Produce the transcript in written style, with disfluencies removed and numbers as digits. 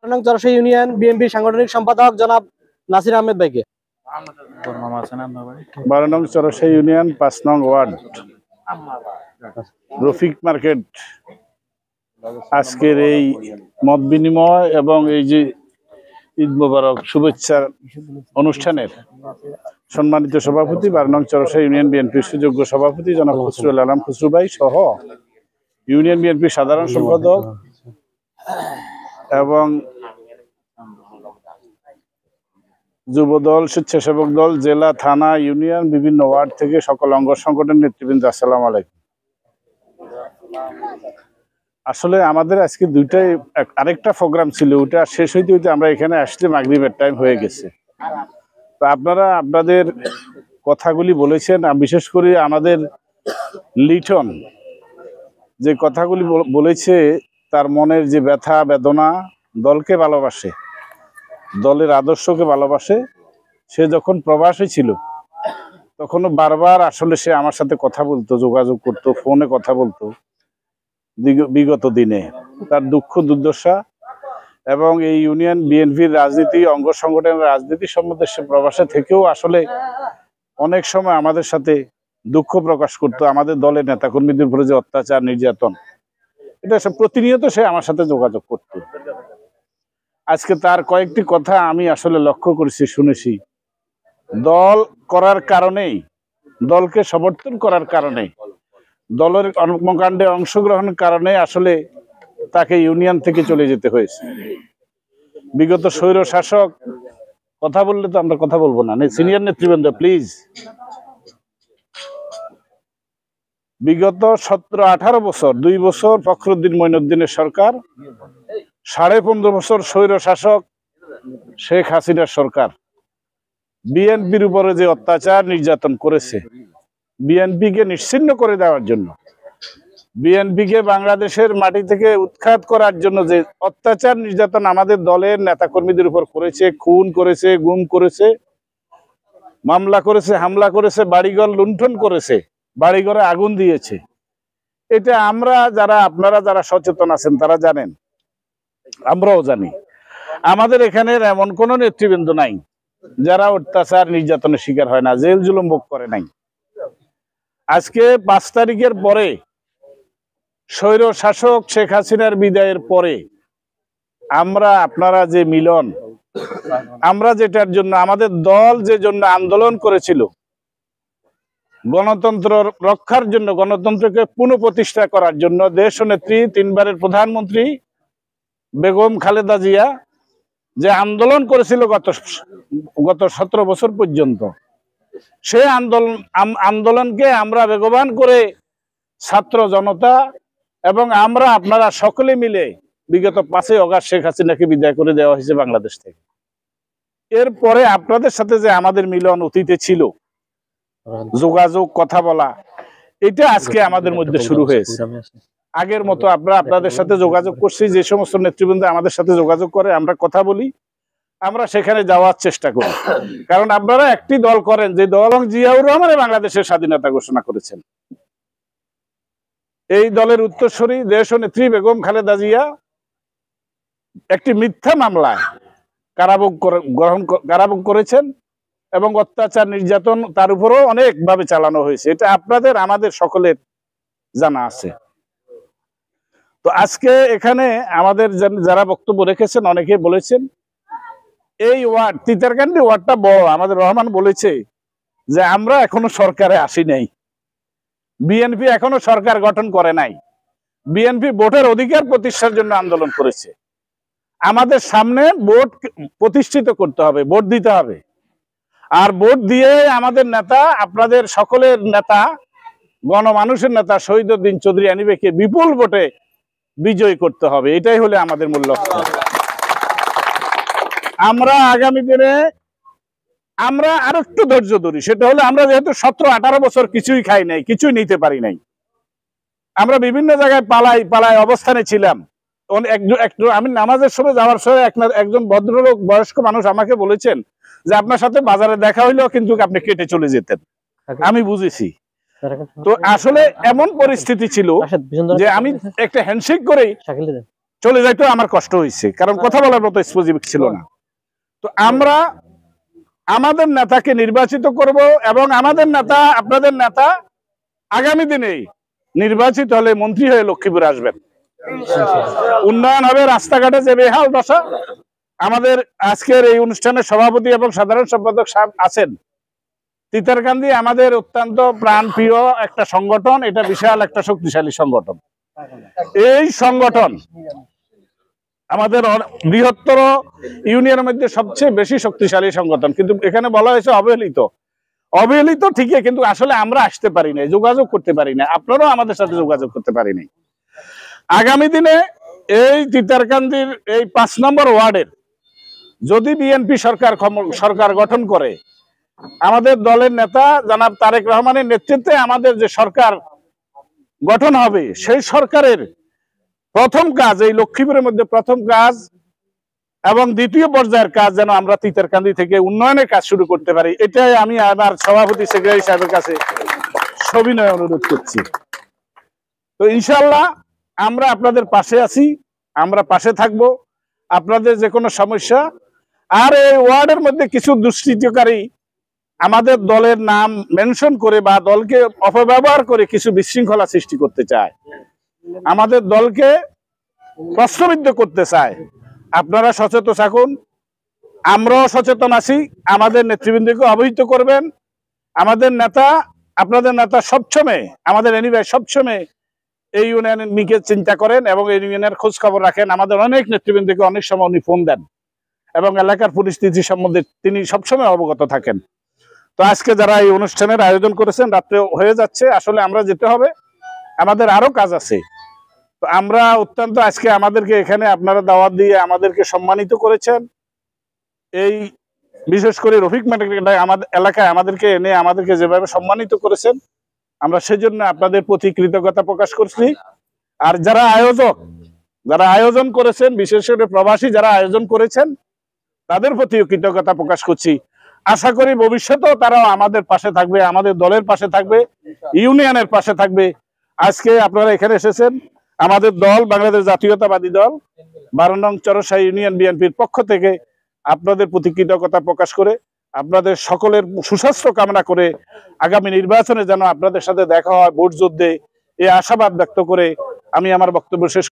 চরশী union BNP সাংগঠনিক সম্পাদক জনাব নাসির আহমেদ ভাইকে। 12 নং চরশী ইউনিয়ন 5 নং ওয়ার্ড রফিক মার্কেট আজকের এই মত বিনিময় এবং এই যে ঈদ মোবারক শুভেচ্ছা অনুষ্ঠানের সম্মানিত সভাপতি 12 নং চরশী ইউনিয়ন বিএনপির সুযোগ্য সভাপতি জনাব খসরুল আলম খসরু ভাই সহ ইউনিয়ন বিএনপির সাধারণ সম্পাদক এবং যুবদল স্বেচ্ছাসেবক দল জেলা থানা ইউনিয়ন বিভিন্ন ওয়ার্ড থেকে সকল অঙ্গ সংগঠনের নেতৃবৃন্দ, আসসালামু আলাইকুম। আসলে আমাদের আজকে আরেকটা প্রোগ্রাম ছিল, ওটা শেষ হইতে হইতে আমরা এখানে আসলে মাগরিবের টাইম হয়ে গেছে। তো আপনারা আপনাদের কথাগুলি বলেছেন, বিশেষ করে আমাদের লিটন যে কথাগুলি বলেছে, তার মনের যে ব্যথা বেদনা, দলকে ভালোবাসে, দলের আদর্শকে ভালোবাসে। সে যখন প্রবাসী ছিল তখনও বারবার আসলে সে আমার সাথে কথা বলতো, যোগাযোগ করতো, ফোনে কথা বলতো বিগত দিনে তার দুঃখ দুর্দশা এবং এই ইউনিয়ন বিএনপির রাজনীতি, অঙ্গ সংগঠনের রাজনীতি সম্বন্ধে সে প্রবাসে থেকেও আসলে অনেক সময় আমাদের সাথে দুঃখ প্রকাশ করতো। আমাদের দলের নেতাকর্মীদের উপরে যে অত্যাচার নির্যাতন, এটা সে প্রতিনিয়ত সে আমার সাথে যোগাযোগ করতো। আজকে তার কয়েকটি কথা আমি আসলে লক্ষ্য করেছি, শুনেছি। দল করার কারণেই, দলকে সমর্থন করার কারণে, দলের কর্মকাণ্ডে অংশগ্রহণের কারণে আসলে তাকে ইউনিয়ন থেকে চলে যেতে হয়েছে। বিগত স্বৈর শাসক, কথা বললে তো আমরা কথা বলবো না, সিনিয়র নেতৃবৃন্দ প্লিজ। বিগত 17-18 বছর, 2 বছর ফখরুদ্দিন মঈনুদ্দিনের সরকার, 15.5 বছর স্বৈর শাসক শেখ হাসিনার সরকার বিএনপির উপরে যে অত্যাচার নির্যাতন করেছে, বিএনপিকে নিশ্চিহ্ন করে দেওয়ার জন্য, বিএনপিকে বাংলাদেশের মাটি থেকে উৎখাত করার জন্য যে অত্যাচার নির্যাতন আমাদের দলের নেতাকর্মীদের উপর করেছে, খুন করেছে, গুম করেছে, মামলা করেছে, হামলা করেছে, বাড়িঘর লুণ্ঠন করেছে, বাড়িঘরে আগুন দিয়েছে। এটা আমরা যারা, আপনারা যারা সচেতন আছেন তারা জানেন, আমরাও জানি। আমাদের এখানে এমন কোন নেতৃবৃন্দ নাই যারা অত্যাচার নির্যাতনের শিকার হয় না, জেল জুলুম ভোগ করে নাই। আজকে 5 তারিখের পরে, স্বৈর শাসক শেখ হাসিনার বিদায়ের পরে আমরা, আপনারা যে মিলন, আমরা যেটার জন্য, আমাদের দল যে জন্য আন্দোলন করেছিল, গণতন্ত্র রক্ষার জন্য, গণতন্ত্রকে পুনঃপ্রতিষ্ঠা করার জন্য, দেশ নেত্রী 3 বারের প্রধানমন্ত্রী বেগম খালেদা জিয়া যে আন্দোলন করেছিল গত 17 বছর পর্যন্ত, সে আন্দোলনকে আমরা বেগবান করে ছাত্র জনতা এবং আমরা, আপনারা সকলে মিলে বিগত 5ই আগস্ট শেখ হাসিনাকে বিদায় করে দেওয়া হয়েছে বাংলাদেশ থেকে। এরপরে আপনাদের সাথে যে আমাদের মিলন অতীতে ছিল, যোগাযোগ, কথা বলা, এটা আজকে আমাদের মধ্যে শুরু হয়েছে। আগের মতো আমরা আপনাদের সাথে যোগাযোগ করছি, যে সমস্ত নেতৃবৃন্দ আমাদের সাথে যোগাযোগ করে, আমরা কথা বলি, আমরা সেখানে যাওয়ার চেষ্টা করি। কারণ আপনারা একটি দল করেন, যে দল জিয়াউর রহমান বাংলাদেশের স্বাধীনতা ঘোষণা করেছেন। এই দলের উত্তরসূরি দেশ নেত্রী বেগম খালেদা জিয়া একটি মিথ্যা মামলায় কারাভোগ করেছেন এবং অত্যাচার নির্যাতন তার উপরও অনেকভাবে চালানো হয়েছে। এটা আপনাদের, আমাদের সকলের জানা আছে। তো আজকে এখানে আমাদের যারা বক্তব্য রেখেছেন, অনেকে বলেছেন এই ওয়ার্ড, তিতারকান্দি ওয়ার্ডটা বড়। আমাদের রহমান বলেছে যে আমরা এখনো সরকারে আসি নাই, বিএনপি এখনো সরকার গঠন করে নাই, বিএনপি ভোটের অধিকার প্রতিষ্ঠার জন্য আন্দোলন করেছে। আমাদের সামনে ভোট প্রতিষ্ঠিত করতে হবে, ভোট দিতে হবে। আর ভোট দিয়ে আমাদের নেতা, আপনাদের সকলের নেতা, গণমানুষের নেতা শহীদউদ্দিন চৌধুরী আনিবেকে বিপুল ভোটে বিজয়ী করতে হবে। এটাই হলে আমাদের মূল লক্ষ্য। আমরা আগামী দিনে আমরা আর একটু ধৈর্য ধরি। সেটা হলে আমরা যেহেতু 17-18 বছর কিছুই খাই নাই, কিছুই নিতে পারি নাই, আমরা বিভিন্ন জায়গায় পালাই অবস্থানে ছিলাম। আমি নামাজের সময় যাওয়ার সময় একজন ভদ্রলোক, বয়স্ক মানুষ আমাকে বলেছেন যে আপনার সাথে বাজারে দেখা হইলেও কিন্তু আপনি কেটে চলে যেতেন। আমি বুঝেছি। তো আসলে এমন পরিস্থিতি ছিল যে আমি একটা হ্যান্ডশেক করেই চলে যাইতে আমার কষ্ট হয়েছে, কারণ কথা বলার মতো স্পেসিফিক ছিল না। তো আমরা আমাদের নেতাকে নির্বাচিত করব, এবং আমাদের নেতা, আপনাদের নেতা আগামী দিনে নির্বাচিত হলে মন্ত্রী হয়ে লক্ষ্মীপুর আসবেন। উন্নয়ন হবে, রাস্তাঘাটে যে বেহাল দশা, আমাদের আজকের এই অনুষ্ঠানের সভাপতি এবং সাধারণ সম্পাদক সাহেব আছেন। তিতারকান্দি আমাদের অত্যন্ত প্রাণপ্রিয় একটা সংগঠন, এটা বিশাল একটা শক্তিশালী সংগঠন। এই সংগঠন আমাদের বৃহত্তর ইউনিয়নের মধ্যে সবচেয়ে বেশি শক্তিশালী সংগঠন, কিন্তু এখানে বলা হয়েছে অবহেলিত। অবহেলিত ঠিকই, কিন্তু আসলে আমরা আসতে পারি না, যোগাযোগ করতে পারি না, আপনারাও আমাদের সাথে যোগাযোগ করতে পারিনি। আগামী দিনে এই তিতারকান্দির এই 5 নম্বর ওয়ার্ডের যদি বিএনপি সরকার গঠন করে, আমাদের দলের নেতা জনাব তারেক রহমানের নেতৃত্বে আমাদের যে সরকার গঠন হবে, সেই সরকারের প্রথম কাজ, এই লক্ষ্মীপুরের মধ্যে প্রথম কাজ এবং দ্বিতীয় পর্যায়ের কাজ যেন আমরা তিতারকান্দি থেকে উন্নয়নের কাজ শুরু করতে পারি, এটাই আমি আমার সভাপতি সেক্রেটারি সাহেবের কাছে সবিনয় অনুরোধ করছি। তো ইনশাআল্লাহ আমরা আপনাদের পাশে আছি, আমরা পাশে থাকব। আপনাদের যে কোনো সমস্যা, আর এই ওয়ার্ডের মধ্যে কিছু দুষ্কৃতকারী আমাদের দলের নাম মেনশন করে বা দলকে অপব্যবহার করে কিছু বিশৃঙ্খলা সৃষ্টি করতে চায়, আমাদের দলকে প্রশ্নবিদ্ধ করতে চায়, আপনারা সচেতন থাকুন, আমরাও সচেতন আছি। আমাদের নেতৃবৃন্দকে অবহিত করবেন। আমাদের নেতা, আপনাদের নেতা সবসময়, আমাদের এনিভাই সবসময় এই ইউনিয়নের নিকে চিন্তা করেন এবং এই ইউনিয়নের খোঁজ খবর রাখেন। আমাদের অনেক নেতৃবৃন্দকে অনেক সময় উনি ফোন দেন এবং এলাকার পরিস্থিতি সম্বন্ধে তিনি সবসময় অবগত থাকেন। তো আজকে যারা এই অনুষ্ঠানের আয়োজন করেছেন, রাত্রে হয়ে যাচ্ছে, আসলে আমরা যেতে হবে, আমাদের আরো কাজ আছে। তো আমরা অত্যন্ত আজকে আমাদেরকে এখানে আপনারা দাওয়াত দিয়ে আমাদেরকে সম্মানিত করেছেন। এই বিশেষ করে রফিক মার্কেট আমাদের এলাকায় আমাদেরকে এনে আমাদেরকে যেভাবে সম্মানিত করেছেন, আমরা সেজন্য আপনাদের প্রতি কৃতজ্ঞতা প্রকাশ করছি। আর যারা আয়োজন করেছেন, বিশেষ করে প্রবাসী যারা আয়োজন করেছেন, তাদের প্রতিও কৃতজ্ঞতা প্রকাশ করছি। আশা করি ভবিষ্যতেও তারাও আমাদের পাশে থাকবে, আমাদের দলের পাশে থাকবে, ইউনিয়নের পাশে থাকবে। আজকে আপনারা এখানে এসেছেন, আমাদের দল বাংলাদেশ জাতীয়তাবাদী দল 12 নং চরসাই ইউনিয়ন বিএনপির পক্ষ থেকে আপনাদের প্রতি কৃতজ্ঞতা প্রকাশ করে, আপনাদের সকলের সুস্বাস্থ্য কামনা করে, আগামী নির্বাচনে যেন আপনাদের সাথে দেখা হয় ভোট যুদ্ধে, এই আশাবাদ ব্যক্ত করে আমি আমার বক্তব্য শেষ